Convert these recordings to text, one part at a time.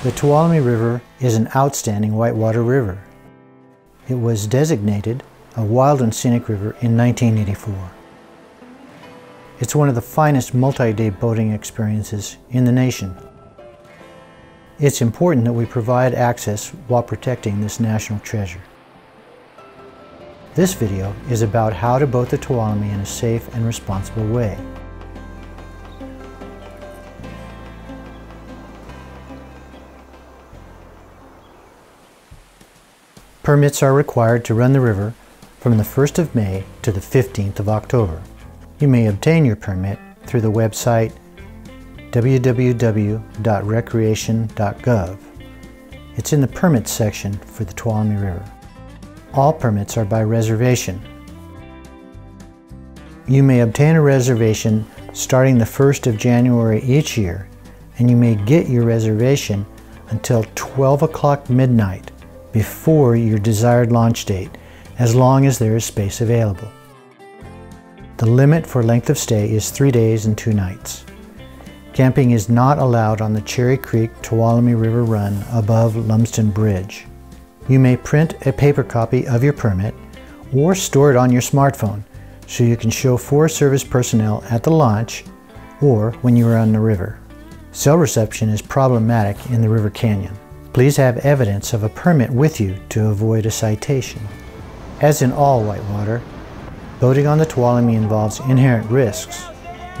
The Tuolumne River is an outstanding whitewater river. It was designated a wild and scenic river in 1984. It's one of the finest multi-day boating experiences in the nation. It's important that we provide access while protecting this national treasure. This video is about how to boat the Tuolumne in a safe and responsible way. Permits are required to run the river from the 1st of May to the 15th of October. You may obtain your permit through the website www.recreation.gov. It's in the permits section for the Tuolumne River. All permits are by reservation. You may obtain a reservation starting the 1st of January each year, and you may get your reservation until 12 o'clock midnight before your desired launch date, as long as there is space available. The limit for length of stay is 3 days and 2 nights. Camping is not allowed on the Cherry Creek Tuolumne River Run above Lumsden Bridge. You may print a paper copy of your permit or store it on your smartphone so you can show Forest Service personnel at the launch or when you are on the river. Cell reception is problematic in the river canyon. Please have evidence of a permit with you to avoid a citation. As in all whitewater, boating on the Tuolumne involves inherent risks.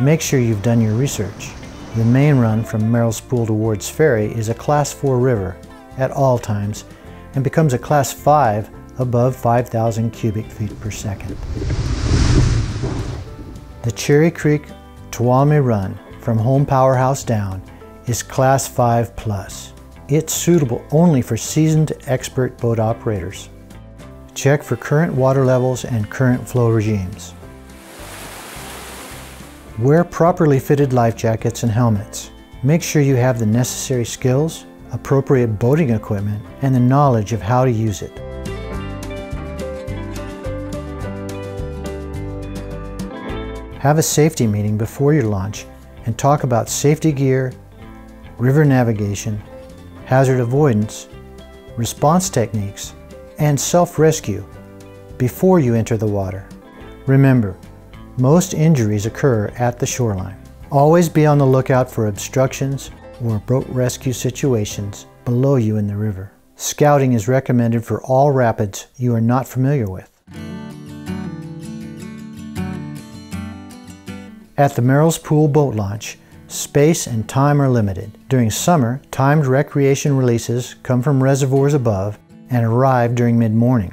Make sure you've done your research. The main run from Merrill's Pool to Ward's Ferry is a Class 4 river at all times and becomes a Class 5 above 5,000 cubic feet per second. The Cherry Creek Tuolumne Run from Home Powerhouse down is Class 5 plus. It's suitable only for seasoned expert boat operators. Check for current water levels and current flow regimes. Wear properly fitted life jackets and helmets. Make sure you have the necessary skills, appropriate boating equipment, and the knowledge of how to use it. Have a safety meeting before your launch and talk about safety gear, river navigation, hazard avoidance, response techniques, and self-rescue before you enter the water. Remember, most injuries occur at the shoreline. Always be on the lookout for obstructions or boat rescue situations below you in the river. Scouting is recommended for all rapids you are not familiar with. At the Merrill's Pool boat launch, space and time are limited. During summer, timed recreation releases come from reservoirs above and arrive during mid-morning.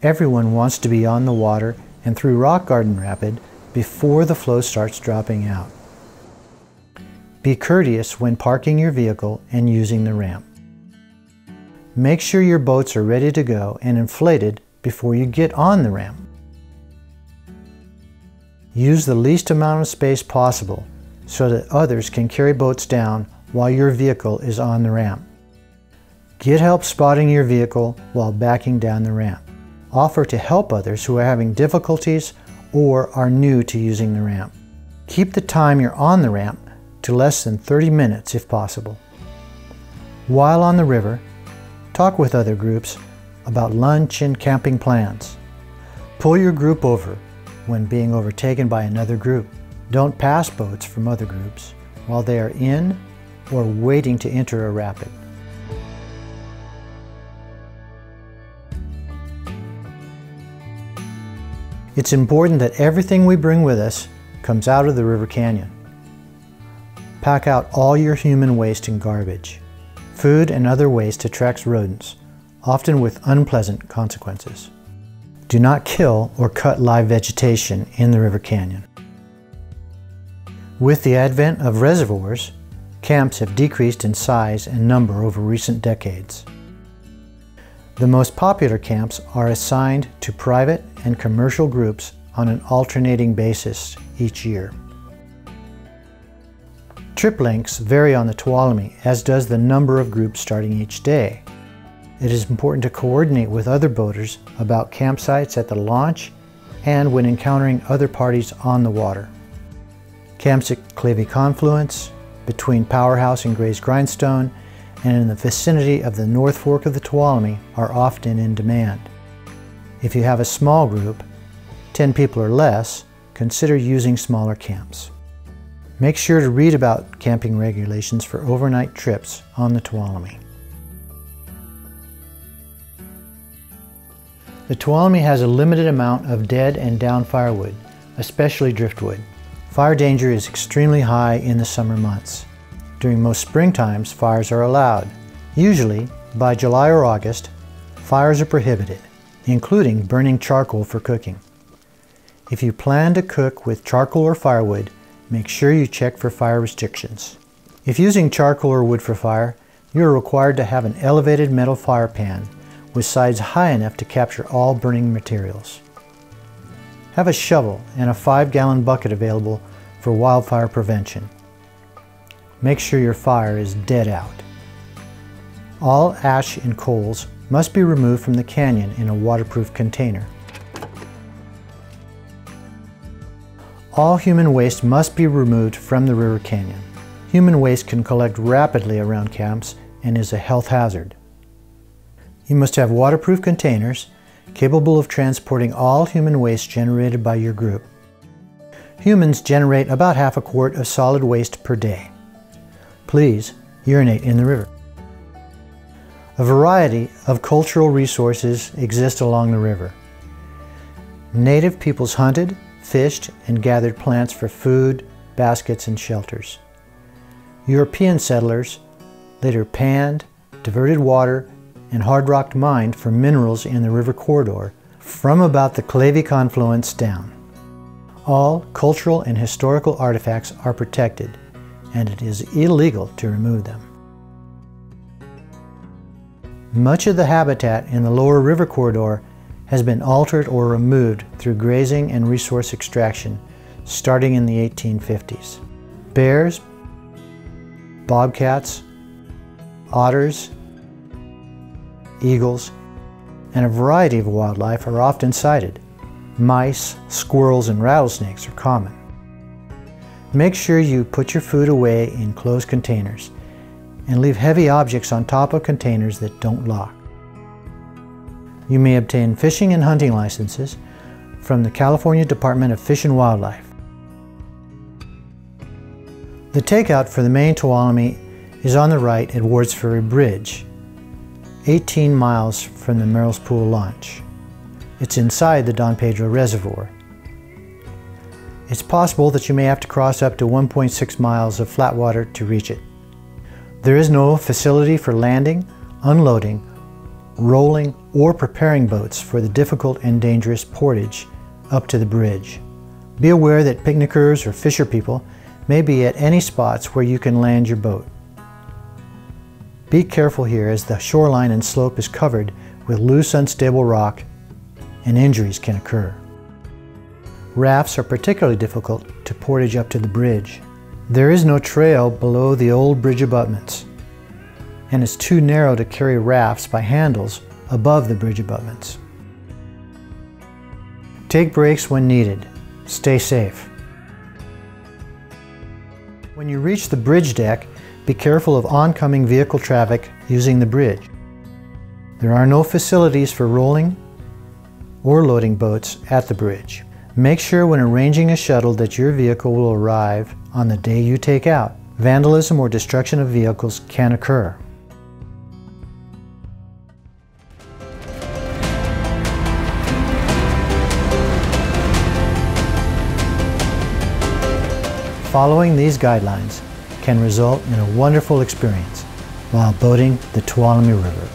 Everyone wants to be on the water and through Rock Garden Rapid before the flow starts dropping out. Be courteous when parking your vehicle and using the ramp. Make sure your boats are ready to go and inflated before you get on the ramp. Use the least amount of space possible so that others can carry boats down while your vehicle is on the ramp. Get help spotting your vehicle while backing down the ramp. Offer to help others who are having difficulties or are new to using the ramp. Keep the time you're on the ramp to less than 30 minutes if possible. While on the river, talk with other groups about lunch and camping plans. Pull your group over when being overtaken by another group. Don't pass boats from other groups while they are in or waiting to enter a rapid. It's important that everything we bring with us comes out of the river canyon. Pack out all your human waste and garbage. Food and other waste attracts rodents, often with unpleasant consequences. Do not kill or cut live vegetation in the river canyon. With the advent of reservoirs, camps have decreased in size and number over recent decades. The most popular camps are assigned to private and commercial groups on an alternating basis each year. Trip lengths vary on the Tuolumne, as does the number of groups starting each day. It is important to coordinate with other boaters about campsites at the launch and when encountering other parties on the water. Camps at Clavey Confluence, between Powerhouse and Gray's Grindstone, and in the vicinity of the North Fork of the Tuolumne are often in demand. If you have a small group, 10 people or less, consider using smaller camps. Make sure to read about camping regulations for overnight trips on the Tuolumne. The Tuolumne has a limited amount of dead and down firewood, especially driftwood. Fire danger is extremely high in the summer months. During most spring times, fires are allowed. Usually, by July or August, fires are prohibited, including burning charcoal for cooking. If you plan to cook with charcoal or firewood, make sure you check for fire restrictions. If using charcoal or wood for fire, you are required to have an elevated metal fire pan with sides high enough to capture all burning materials. Have a shovel and a 5-gallon bucket available for wildfire prevention. Make sure your fire is dead out. All ash and coals must be removed from the canyon in a waterproof container. All human waste must be removed from the river canyon. Human waste can collect rapidly around camps and is a health hazard. You must have waterproof containers capable of transporting all human waste generated by your group. Humans generate about half a quart of solid waste per day. Please urinate in the river. A variety of cultural resources exist along the river. Native peoples hunted, fished, and gathered plants for food, baskets, and shelters. European settlers later panned, diverted water, and hard-rocked mined for minerals in the river corridor from about the Clavey confluence down. All cultural and historical artifacts are protected, and it is illegal to remove them. Much of the habitat in the lower river corridor has been altered or removed through grazing and resource extraction starting in the 1850s. Bears, bobcats, otters, eagles, and a variety of wildlife are often sighted. Mice, squirrels, and rattlesnakes are common. Make sure you put your food away in closed containers and leave heavy objects on top of containers that don't lock. You may obtain fishing and hunting licenses from the California Department of Fish and Wildlife. The takeout for the main Tuolumne is on the right at Wards Ferry Bridge, 18 miles from the Merrill's Pool launch. It's inside the Don Pedro Reservoir. It's possible that you may have to cross up to 1.6 miles of flat water to reach it. There is no facility for landing, unloading, rolling, or preparing boats for the difficult and dangerous portage up to the bridge. Be aware that picnickers or fisher people may be at any spots where you can land your boat. Be careful here as the shoreline and slope is covered with loose, unstable rock and injuries can occur. Rafts are particularly difficult to portage up to the bridge. There is no trail below the old bridge abutments, and it's too narrow to carry rafts by handles above the bridge abutments. Take breaks when needed. Stay safe. When you reach the bridge deck, be careful of oncoming vehicle traffic using the bridge. There are no facilities for rolling or loading boats at the bridge. Make sure when arranging a shuttle that your vehicle will arrive on the day you take out. Vandalism or destruction of vehicles can occur. Following these guidelines can result in a wonderful experience while boating the Tuolumne River.